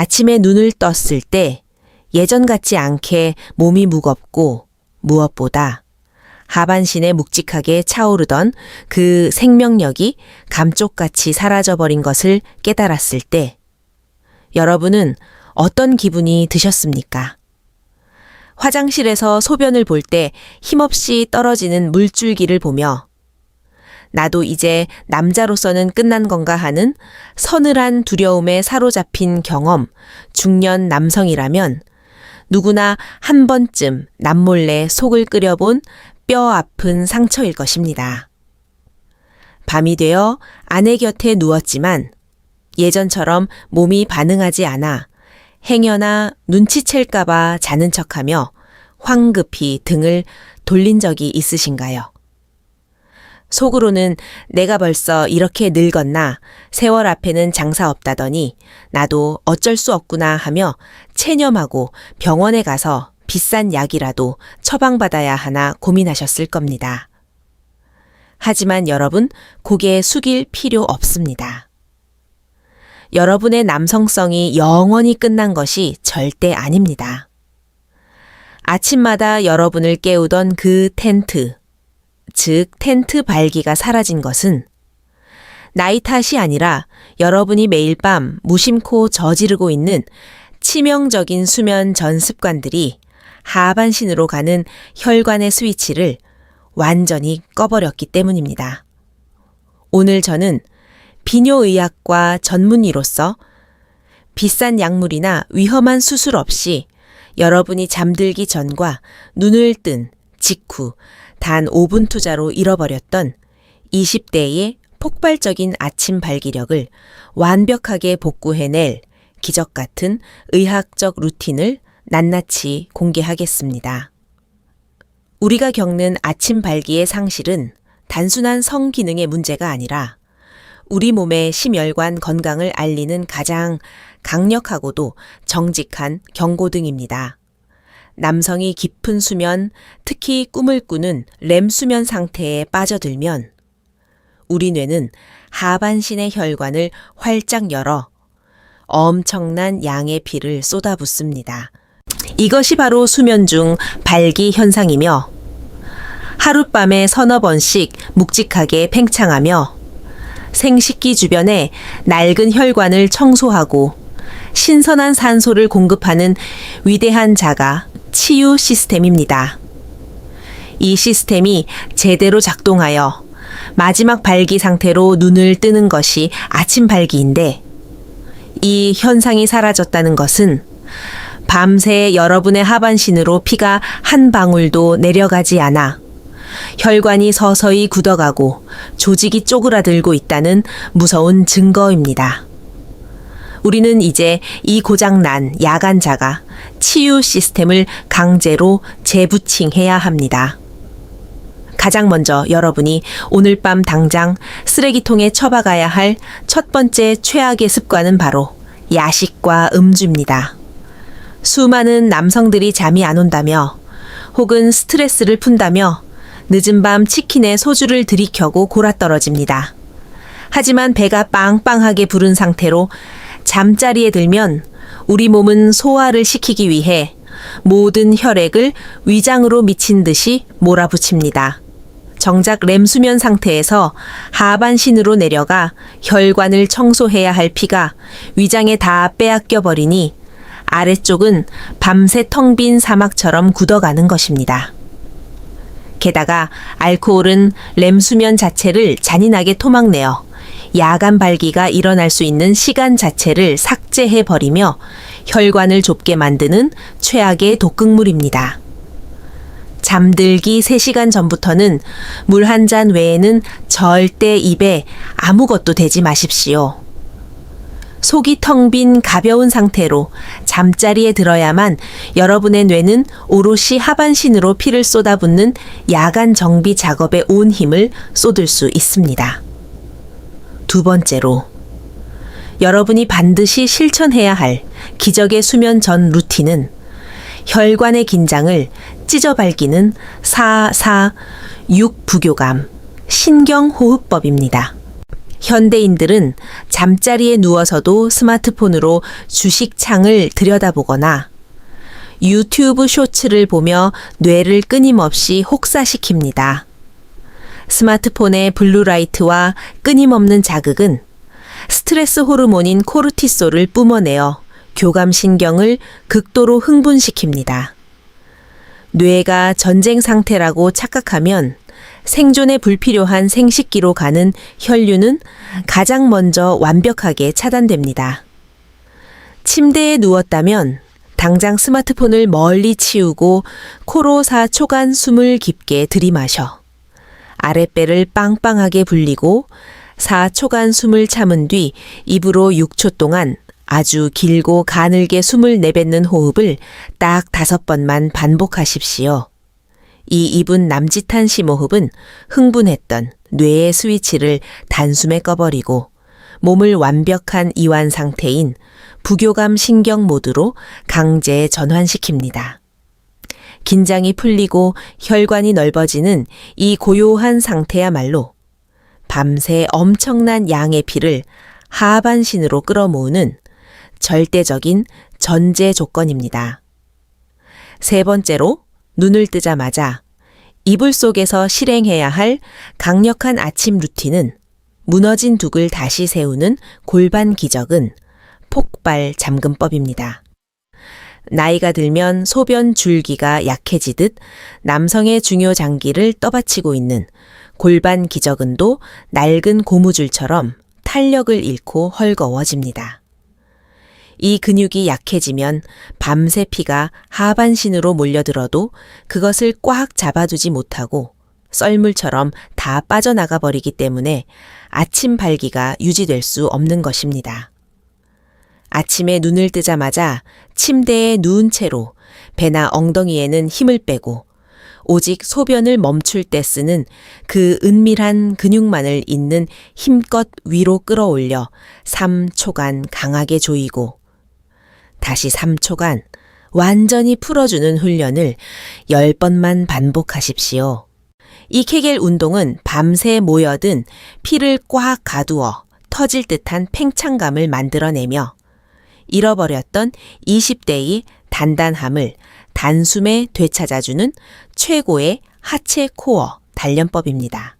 아침에 눈을 떴을 때 예전 같지 않게 몸이 무겁고 무엇보다 하반신에 묵직하게 차오르던 그 생명력이 감쪽같이 사라져버린 것을 깨달았을 때 여러분은 어떤 기분이 드셨습니까? 화장실에서 소변을 볼 때 힘없이 떨어지는 물줄기를 보며 나도 이제 남자로서는 끝난 건가 하는 서늘한 두려움에 사로잡힌 경험, 중년 남성이라면 누구나 한 번쯤 남몰래 속을 끓여본 뼈 아픈 상처일 것입니다. 밤이 되어 아내 곁에 누웠지만 예전처럼 몸이 반응하지 않아 행여나 눈치챌까봐 자는 척하며 황급히 등을 돌린 적이 있으신가요? 속으로는 내가 벌써 이렇게 늙었나 세월 앞에는 장사 없다더니 나도 어쩔 수 없구나 하며 체념하고 병원에 가서 비싼 약이라도 처방받아야 하나 고민하셨을 겁니다. 하지만 여러분, 고개 숙일 필요 없습니다. 여러분의 남성성이 영원히 끝난 것이 절대 아닙니다. 아침마다 여러분을 깨우던 그 텐트, 즉 텐트 발기가 사라진 것은 나이 탓이 아니라 여러분이 매일 밤 무심코 저지르고 있는 치명적인 수면 전 습관들이 하반신으로 가는 혈관의 스위치를 완전히 꺼버렸기 때문입니다. 오늘 저는 비뇨의학과 전문의로서 비싼 약물이나 위험한 수술 없이 여러분이 잠들기 전과 눈을 뜬 직후 단 5분 투자로 잃어버렸던 20대의 폭발적인 아침 발기력을 완벽하게 복구해낼 기적 같은 의학적 루틴을 낱낱이 공개하겠습니다. 우리가 겪는 아침 발기의 상실은 단순한 성기능의 문제가 아니라 우리 몸의 심혈관 건강을 알리는 가장 강력하고도 정직한 경고등입니다. 남성이 깊은 수면, 특히 꿈을 꾸는 렘 수면 상태에 빠져들면 우리 뇌는 하반신의 혈관을 활짝 열어 엄청난 양의 피를 쏟아붓습니다. 이것이 바로 수면 중 발기 현상이며 하룻밤에 서너 번씩 묵직하게 팽창하며 생식기 주변에 낡은 혈관을 청소하고 신선한 산소를 공급하는 위대한 자가 치유 시스템입니다. 이 시스템이 제대로 작동하여 마지막 발기 상태로 눈을 뜨는 것이 아침 발기인데 이 현상이 사라졌다는 것은 밤새 여러분의 하반신으로 피가 한 방울도 내려가지 않아 혈관이 서서히 굳어가고 조직이 쪼그라들고 있다는 무서운 증거입니다. 우리는 이제 이 고장난 야간자가 치유 시스템을 강제로 재부칭해야 합니다. 가장 먼저 여러분이 오늘 밤 당장 쓰레기통에 처박아야 할 첫 번째 최악의 습관은 바로 야식과 음주입니다. 수많은 남성들이 잠이 안 온다며 혹은 스트레스를 푼다며 늦은 밤 치킨에 소주를 들이켜고 골아떨어집니다. 하지만 배가 빵빵하게 부른 상태로 잠자리에 들면 우리 몸은 소화를 시키기 위해 모든 혈액을 위장으로 미친 듯이 몰아붙입니다. 정작 렘 수면 상태에서 하반신으로 내려가 혈관을 청소해야 할 피가 위장에 다 빼앗겨 버리니 아래쪽은 밤새 텅 빈 사막처럼 굳어가는 것입니다. 게다가 알코올은 렘 수면 자체를 잔인하게 토막내어 야간 발기가 일어날 수 있는 시간 자체를 삭제해버리며 혈관을 좁게 만드는 최악의 독극물입니다. 잠들기 3시간 전부터는 물 한 잔 외에는 절대 입에 아무것도 대지 마십시오. 속이 텅 빈 가벼운 상태로 잠자리에 들어야만 여러분의 뇌는 오롯이 하반신으로 피를 쏟아붓는 야간 정비 작업에 온 힘을 쏟을 수 있습니다. 두 번째로, 여러분이 반드시 실천해야 할 기적의 수면 전 루틴은 혈관의 긴장을 찢어발기는 4-4-6 부교감 신경호흡법입니다. 현대인들은 잠자리에 누워서도 스마트폰으로 주식창을 들여다보거나 유튜브 쇼츠를 보며 뇌를 끊임없이 혹사시킵니다. 스마트폰의 블루라이트와 끊임없는 자극은 스트레스 호르몬인 코르티솔을 뿜어내어 교감신경을 극도로 흥분시킵니다. 뇌가 전쟁 상태라고 착각하면 생존에 불필요한 생식기로 가는 혈류는 가장 먼저 완벽하게 차단됩니다. 침대에 누웠다면 당장 스마트폰을 멀리 치우고 코로 4초간 숨을 깊게 들이마셔 아랫배를 빵빵하게 불리고 4초간 숨을 참은 뒤 입으로 6초 동안 아주 길고 가늘게 숨을 내뱉는 호흡을 딱 5번만 반복하십시오. 이 2분 남짓한 심호흡은 흥분했던 뇌의 스위치를 단숨에 꺼버리고 몸을 완벽한 이완 상태인 부교감 신경 모드로 강제 전환시킵니다. 긴장이 풀리고 혈관이 넓어지는 이 고요한 상태야말로 밤새 엄청난 양의 피를 하반신으로 끌어모으는 절대적인 전제 조건입니다. 세 번째로 눈을 뜨자마자 이불 속에서 실행해야 할 강력한 아침 루틴은 무너진 둑을 다시 세우는 골반 기적은 폭발 잠금법입니다. 나이가 들면 소변 줄기가 약해지듯 남성의 중요 장기를 떠받치고 있는 골반 기저근도 낡은 고무줄처럼 탄력을 잃고 헐거워집니다. 이 근육이 약해지면 밤새 피가 하반신으로 몰려들어도 그것을 꽉 잡아두지 못하고 썰물처럼 다 빠져나가 버리기 때문에 아침 발기가 유지될 수 없는 것입니다. 아침에 눈을 뜨자마자 침대에 누운 채로 배나 엉덩이에는 힘을 빼고 오직 소변을 멈출 때 쓰는 그 은밀한 근육만을 있는 힘껏 위로 끌어올려 3초간 강하게 조이고 다시 3초간 완전히 풀어주는 훈련을 10번만 반복하십시오. 이 케겔 운동은 밤새 모여든 피를 꽉 가두어 터질 듯한 팽창감을 만들어내며 잃어버렸던 20대의 단단함을 단숨에 되찾아주는 최고의 하체 코어 단련법입니다.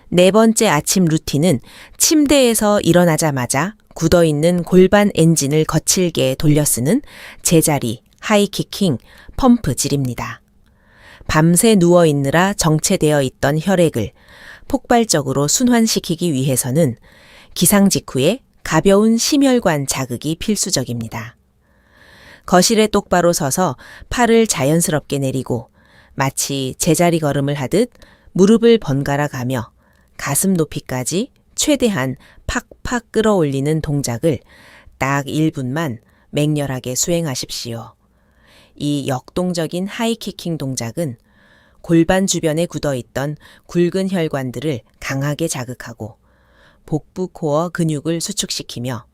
네 번째 아침 루틴은 침대에서 일어나자마자 굳어있는 골반 엔진을 거칠게 돌려쓰는 제자리, 하이키킹, 펌프질입니다. 밤새 누워있느라 정체되어 있던 혈액을 폭발적으로 순환시키기 위해서는 기상 직후에 가벼운 심혈관 자극이 필수적입니다. 거실에 똑바로 서서 팔을 자연스럽게 내리고 마치 제자리 걸음을 하듯 무릎을 번갈아 가며 가슴 높이까지 최대한 팍팍 끌어올리는 동작을 딱 1분만 맹렬하게 수행하십시오. 이 역동적인 하이키킹 동작은 골반 주변에 굳어있던 굵은 혈관들을 강하게 자극하고 복부 코어 근육을 수축시키며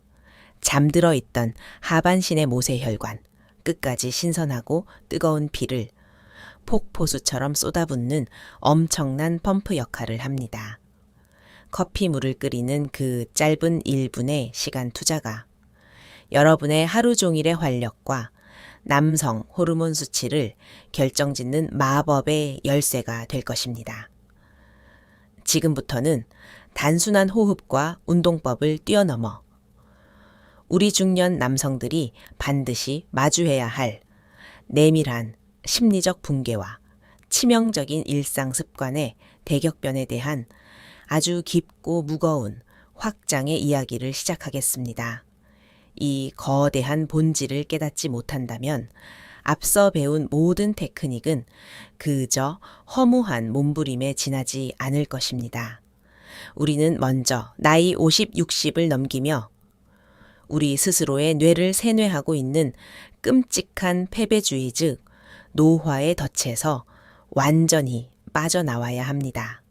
잠들어 있던 하반신의 모세혈관, 끝까지 신선하고 뜨거운 피를 폭포수처럼 쏟아붓는 엄청난 펌프 역할을 합니다. 커피물을 끓이는 그 짧은 1분의 시간 투자가 여러분의 하루 종일의 활력과 남성 호르몬 수치를 결정짓는 마법의 열쇠가 될 것입니다. 지금부터는 단순한 호흡과 운동법을 뛰어넘어 우리 중년 남성들이 반드시 마주해야 할 내밀한 심리적 붕괴와 치명적인 일상 습관의 대격변에 대한 아주 깊고 무거운 확장의 이야기를 시작하겠습니다. 이 거대한 본질을 깨닫지 못한다면 앞서 배운 모든 테크닉은 그저 허무한 몸부림에 지나지 않을 것입니다. 우리는 먼저 나이 50, 60을 넘기며 우리 스스로의 뇌를 세뇌하고 있는 끔찍한 패배주의 즉 노화의 덫에서 완전히 빠져나와야 합니다.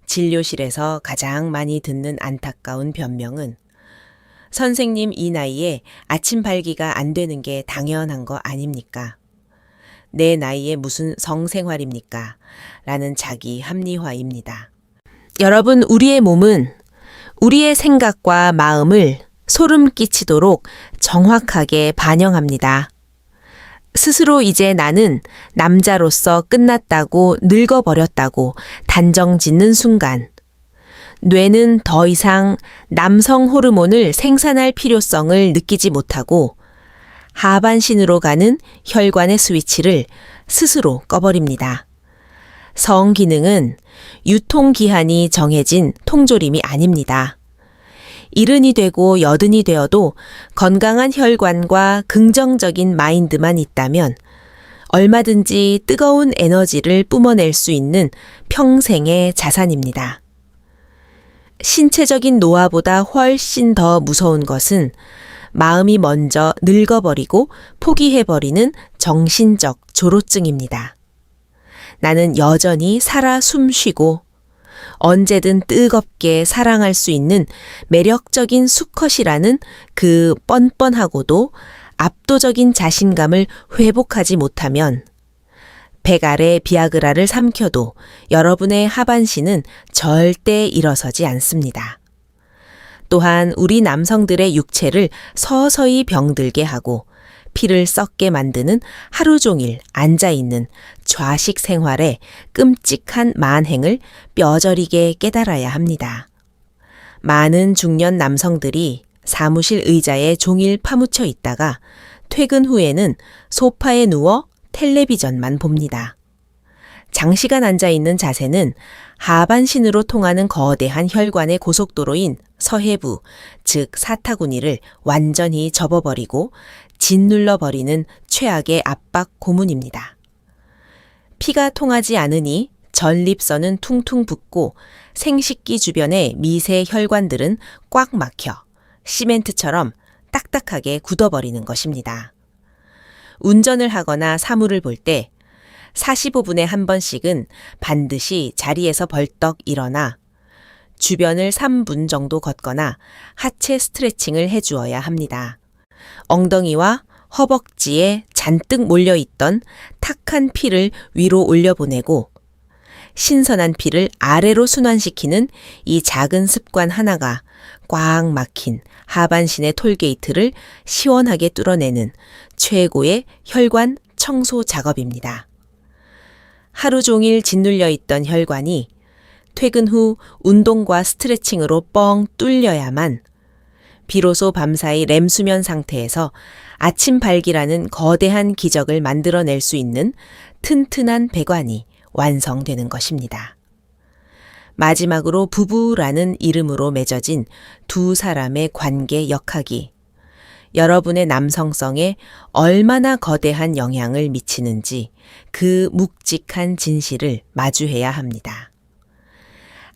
진료실에서 가장 많이 듣는 안타까운 변명은 선생님 이 나이에 아침 발기가 안 되는 게 당연한 거 아닙니까? 내 나이에 무슨 성생활입니까? 라는 자기 합리화입니다. 여러분, 우리의 몸은 우리의 생각과 마음을 소름 끼치도록 정확하게 반영합니다. 스스로 이제 나는 남자로서 끝났다고 늙어버렸다고 단정 짓는 순간, 뇌는 더 이상 남성 호르몬을 생산할 필요성을 느끼지 못하고 하반신으로 가는 혈관의 스위치를 스스로 꺼버립니다. 성기능은 유통기한이 정해진 통조림이 아닙니다. 70이 되고 80이 되어도 건강한 혈관과 긍정적인 마인드만 있다면 얼마든지 뜨거운 에너지를 뿜어낼 수 있는 평생의 자산입니다. 신체적인 노화보다 훨씬 더 무서운 것은 마음이 먼저 늙어버리고 포기해버리는 정신적 조로증입니다. 나는 여전히 살아 숨쉬고 언제든 뜨겁게 사랑할 수 있는 매력적인 수컷이라는 그 뻔뻔하고도 압도적인 자신감을 회복하지 못하면 100알의 비아그라를 삼켜도 여러분의 하반신은 절대 일어서지 않습니다. 또한 우리 남성들의 육체를 서서히 병들게 하고 피를 썩게 만드는 하루 종일 앉아있는 좌식 생활의 끔찍한 만행을 뼈저리게 깨달아야 합니다. 많은 중년 남성들이 사무실 의자에 종일 파묻혀 있다가 퇴근 후에는 소파에 누워 텔레비전만 봅니다. 장시간 앉아있는 자세는 하반신으로 통하는 거대한 혈관의 고속도로인 서해부, 즉 사타구니를 완전히 접어버리고 짓눌러버리는 최악의 압박 고문입니다. 피가 통하지 않으니 전립선은 퉁퉁 붓고 생식기 주변의 미세 혈관들은 꽉 막혀 시멘트처럼 딱딱하게 굳어버리는 것입니다. 운전을 하거나 사물을 볼 때 45분에 한 번씩은 반드시 자리에서 벌떡 일어나 주변을 3분 정도 걷거나 하체 스트레칭을 해주어야 합니다. 엉덩이와 허벅지에 잔뜩 몰려있던 탁한 피를 위로 올려보내고 신선한 피를 아래로 순환시키는 이 작은 습관 하나가 꽉 막힌 하반신의 톨게이트를 시원하게 뚫어내는 최고의 혈관 청소 작업입니다. 하루 종일 짓눌려 있던 혈관이 퇴근 후 운동과 스트레칭으로 뻥 뚫려야만 비로소 밤사이 렘수면 상태에서 아침 발기라는 거대한 기적을 만들어낼 수 있는 튼튼한 배관이 완성되는 것입니다. 마지막으로 부부라는 이름으로 맺어진 두 사람의 관계 역학이 여러분의 남성성에 얼마나 거대한 영향을 미치는지 그 묵직한 진실을 마주해야 합니다.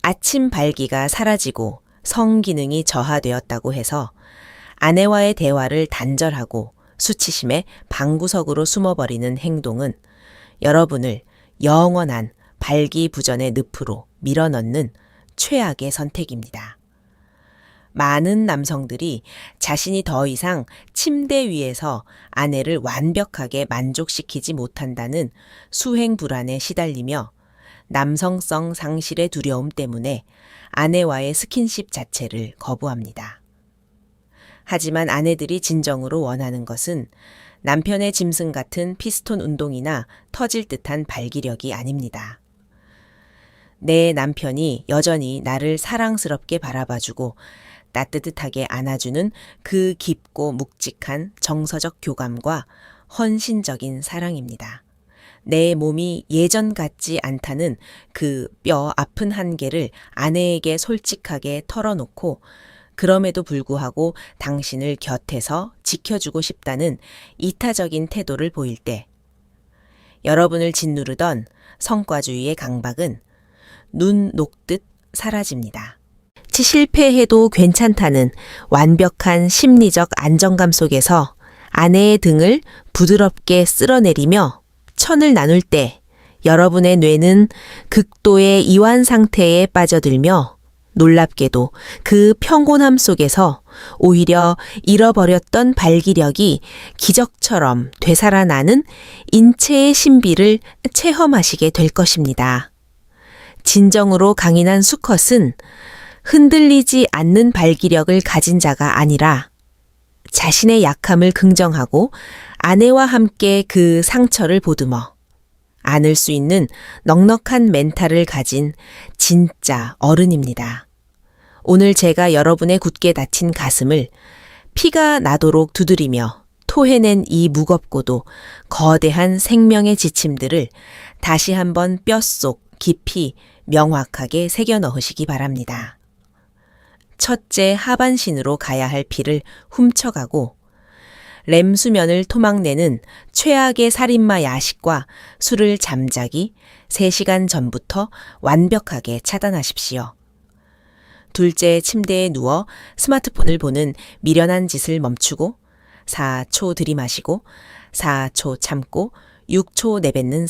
아침 발기가 사라지고 성기능이 저하되었다고 해서 아내와의 대화를 단절하고 수치심에 방구석으로 숨어버리는 행동은 여러분을 영원한 발기부전의 늪으로 밀어넣는 최악의 선택입니다. 많은 남성들이 자신이 더 이상 침대 위에서 아내를 완벽하게 만족시키지 못한다는 수행 불안에 시달리며 남성성 상실의 두려움 때문에 아내와의 스킨십 자체를 거부합니다. 하지만 아내들이 진정으로 원하는 것은 남편의 짐승 같은 피스톤 운동이나 터질 듯한 발기력이 아닙니다. 내 남편이 여전히 나를 사랑스럽게 바라봐주고 따뜻하게 안아주는 그 깊고 묵직한 정서적 교감과 헌신적인 사랑입니다. 내 몸이 예전 같지 않다는 그 뼈 아픈 한계를 아내에게 솔직하게 털어놓고 그럼에도 불구하고 당신을 곁에서 지켜주고 싶다는 이타적인 태도를 보일 때 여러분을 짓누르던 성과주의의 강박은 눈 녹듯 사라집니다. 실패해도 괜찮다는 완벽한 심리적 안정감 속에서 아내의 등을 부드럽게 쓸어내리며 천을 나눌 때 여러분의 뇌는 극도의 이완 상태에 빠져들며 놀랍게도 그 평온함 속에서 오히려 잃어버렸던 발기력이 기적처럼 되살아나는 인체의 신비를 체험하시게 될 것입니다. 진정으로 강인한 수컷은 흔들리지 않는 발기력을 가진 자가 아니라 자신의 약함을 긍정하고 아내와 함께 그 상처를 보듬어 안을 수 있는 넉넉한 멘탈을 가진 진짜 어른입니다. 오늘 제가 여러분의 굳게 닫힌 가슴을 피가 나도록 두드리며 토해낸 이 무겁고도 거대한 생명의 지침들을 다시 한번 뼛속 깊이 명확하게 새겨 넣으시기 바랍니다. 첫째 하반신으로 가야 할 피를 훔쳐가고 렘 수면을 토막내는 최악의 살인마 야식과 술을 잠자기 3시간 전부터 완벽하게 차단하십시오. 둘째 침대에 누워 스마트폰을 보는 미련한 짓을 멈추고 4초 들이마시고 4초 참고 6초 내뱉는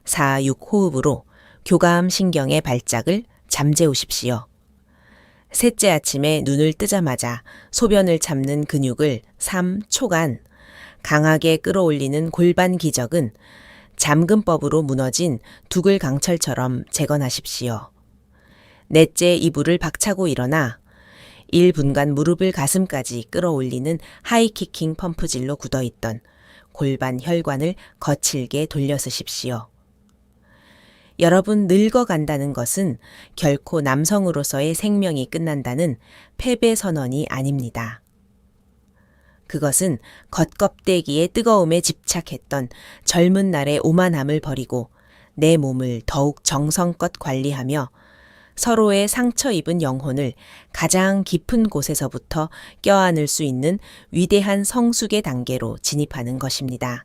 4-6 호흡으로 교감신경의 발작을 잠재우십시오. 셋째 아침에 눈을 뜨자마자 소변을 참는 근육을 3초간 강하게 끌어올리는 골반 기적은 잠금법으로 무너진 두글강철처럼 재건하십시오. 넷째 이불을 박차고 일어나 1분간 무릎을 가슴까지 끌어올리는 하이키킹 펌프질로 굳어있던 골반 혈관을 거칠게 돌려쓰십시오. 여러분 늙어간다는 것은 결코 남성으로서의 생명이 끝난다는 패배 선언이 아닙니다. 그것은 겉껍데기의 뜨거움에 집착했던 젊은 날의 오만함을 버리고 내 몸을 더욱 정성껏 관리하며 서로의 상처 입은 영혼을 가장 깊은 곳에서부터 껴안을 수 있는 위대한 성숙의 단계로 진입하는 것입니다.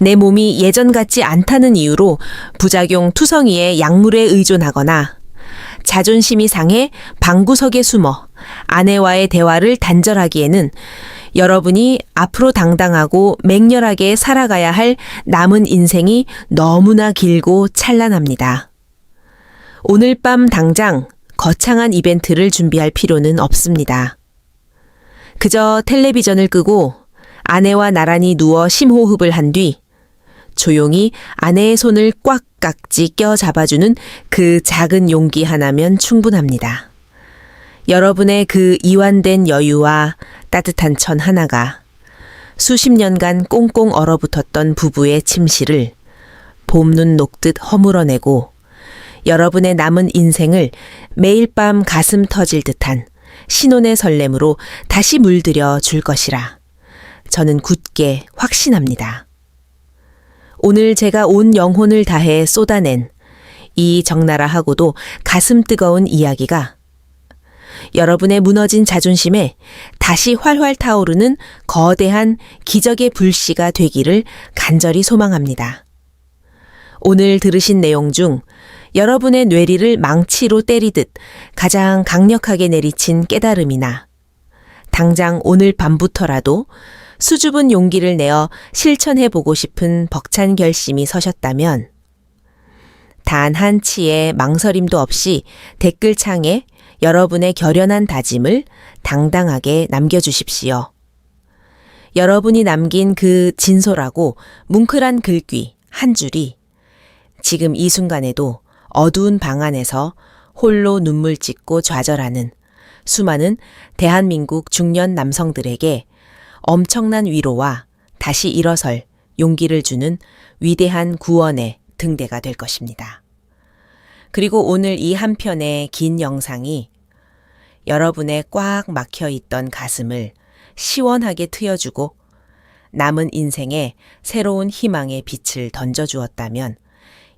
내 몸이 예전 같지 않다는 이유로 부작용 투성이의 약물에 의존하거나 자존심이 상해 방구석에 숨어 아내와의 대화를 단절하기에는 여러분이 앞으로 당당하고 맹렬하게 살아가야 할 남은 인생이 너무나 길고 찬란합니다. 오늘 밤 당장 거창한 이벤트를 준비할 필요는 없습니다. 그저 텔레비전을 끄고 아내와 나란히 누워 심호흡을 한 뒤 조용히 아내의 손을 꽉 깍지 껴 잡아주는 그 작은 용기 하나면 충분합니다. 여러분의 그 이완된 여유와 따뜻한 천 하나가 수십 년간 꽁꽁 얼어붙었던 부부의 침실을 봄눈 녹듯 허물어내고 여러분의 남은 인생을 매일 밤 가슴 터질 듯한 신혼의 설렘으로 다시 물들여 줄 것이라 저는 굳게 확신합니다. 오늘 제가 온 영혼을 다해 쏟아낸 이 적나라하고도 가슴 뜨거운 이야기가 여러분의 무너진 자존심에 다시 활활 타오르는 거대한 기적의 불씨가 되기를 간절히 소망합니다. 오늘 들으신 내용 중 여러분의 뇌리를 망치로 때리듯 가장 강력하게 내리친 깨달음이나 당장 오늘 밤부터라도 수줍은 용기를 내어 실천해보고 싶은 벅찬 결심이 서셨다면 단 한 치의 망설임도 없이 댓글창에 여러분의 결연한 다짐을 당당하게 남겨주십시오. 여러분이 남긴 그 진솔하고 뭉클한 글귀 한 줄이 지금 이 순간에도 어두운 방 안에서 홀로 눈물 찢고 좌절하는 수많은 대한민국 중년 남성들에게 엄청난 위로와 다시 일어설 용기를 주는 위대한 구원의 등대가 될 것입니다. 그리고 오늘 이 한 편의 긴 영상이 여러분의 꽉 막혀 있던 가슴을 시원하게 트여주고 남은 인생에 새로운 희망의 빛을 던져주었다면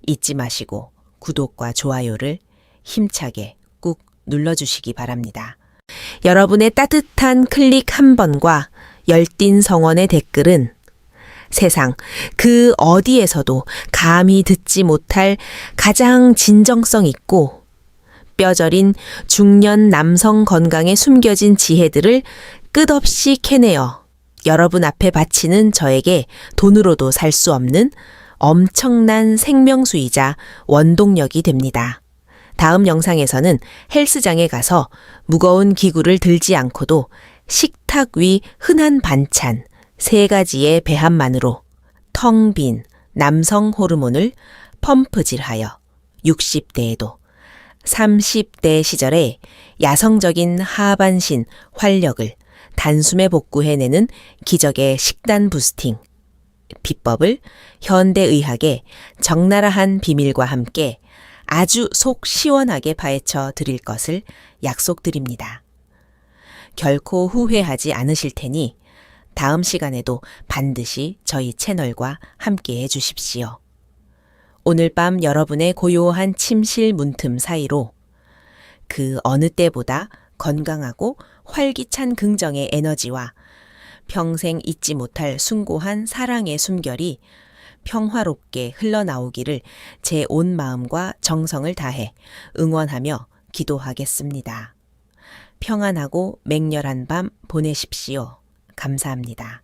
잊지 마시고 구독과 좋아요를 힘차게 꾹 눌러주시기 바랍니다. 여러분의 따뜻한 클릭 한 번과 열띤 성원의 댓글은 세상 그 어디에서도 감히 듣지 못할 가장 진정성 있고 뼈저린 중년 남성 건강에 숨겨진 지혜들을 끝없이 캐내어 여러분 앞에 바치는 저에게 돈으로도 살 수 없는 엄청난 생명수이자 원동력이 됩니다. 다음 영상에서는 헬스장에 가서 무거운 기구를 들지 않고도 식탁 위 흔한 반찬 3가지의 배합만으로 텅 빈 남성 호르몬을 펌프질하여 60대에도 30대 시절에 야성적인 하반신, 활력을 단숨에 복구해내는 기적의 식단 부스팅. 비법을 현대의학의 적나라한 비밀과 함께 아주 속 시원하게 파헤쳐 드릴 것을 약속드립니다. 결코 후회하지 않으실 테니 다음 시간에도 반드시 저희 채널과 함께해 주십시오. 오늘 밤 여러분의 고요한 침실 문틈 사이로 그 어느 때보다 건강하고 활기찬 긍정의 에너지와 평생 잊지 못할 숭고한 사랑의 숨결이 평화롭게 흘러나오기를 제 온 마음과 정성을 다해 응원하며 기도하겠습니다. 평안하고 맹렬한 밤 보내십시오. 감사합니다.